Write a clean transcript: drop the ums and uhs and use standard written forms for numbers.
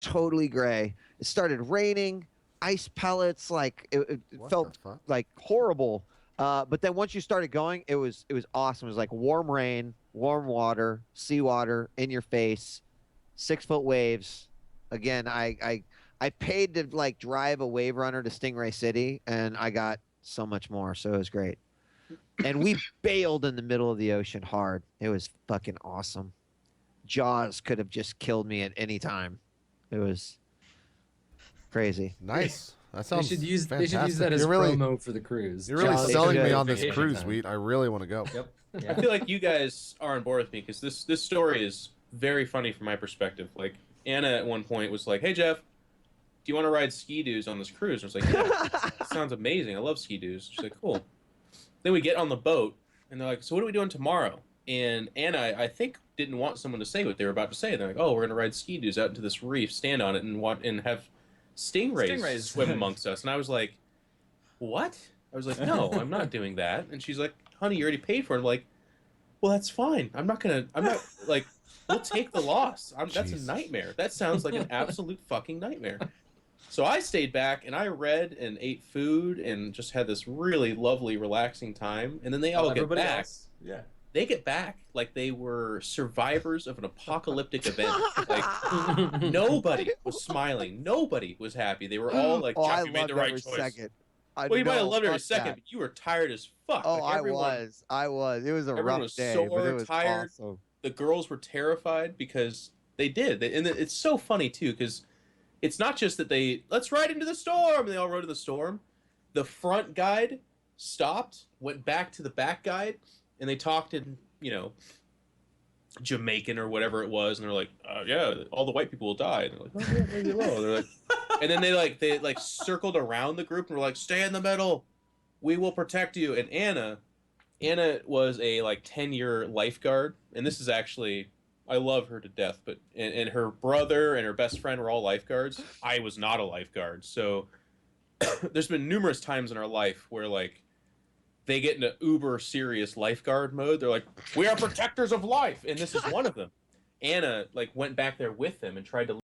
totally gray. It started raining, ice pellets, like it What the felt fuck? like horrible. But then once you started going, it was awesome. It was like warm rain, warm water, seawater in your face, 6 foot waves. Again, I paid to like drive a wave runner to Stingray City, and I got so much more. So it was great. And we bailed in the middle of the ocean hard. It was fucking awesome. Jaws could have just killed me at any time. It was crazy. Nice. That They sounds should use fantastic. that as You're really promo for the cruise. you're really Jaws selling me should. on this Vacation cruise, time. Wheat. I really want to go. Yep. I Yeah. feel like you guys are on board with me because this story is very funny from my perspective. Like Anna at one point was like, "Hey Jeff, do you want to ride ski doos on this cruise?" And I was like, "Yeah, that sounds amazing. I love ski doos." She's like, "Cool." Then we get on the boat and they're like, "So what are we doing tomorrow?" And Anna, I think, didn't want someone to say what they were about to say. They're like, "Oh, we're gonna ride ski doos out into this reef, stand on it, and have stingrays swim amongst us." And I was like, "What?" I was like, "No, I'm not doing that." And she's like, "Honey, you already paid for it." I'm like, "Well, that's fine. I'm not like, we'll take the loss. That's a Jeez. nightmare. That sounds like an absolute fucking nightmare." So I stayed back and I read and ate food and just had this really lovely, relaxing time. And then they all get Everybody back. else. Yeah. They get back like they were survivors of an apocalyptic event. Like nobody was smiling. Nobody was happy. They were all like, Oh, "Jeff, I you made loved the right every choice." second. Well, you might have know, loved every fuck second, that. but you were tired as fuck. Oh, Like, I was. It was a everyone rough was day, sore, but it was tired. awesome. The girls were terrified because they did. And it's so funny, too, because it's not just that let's ride into the storm, and they all rode in the storm. The front guide stopped, went back to the back guide, and they talked in, Jamaican or whatever it was, and they're like, "Yeah, all the white people will die." And they're like, "Oh, yeah, maybe they will." They're like, and then they circled around the group and were like, "Stay in the middle. We will protect you." And Anna was a 10-year lifeguard, and this is actually, I love her to death, but and her brother and her best friend were all lifeguards. I was not a lifeguard, so there's been numerous times in our life where they get into uber serious lifeguard mode. They're like, "We are protectors of life," and this is one of them. Anna went back there with them and tried to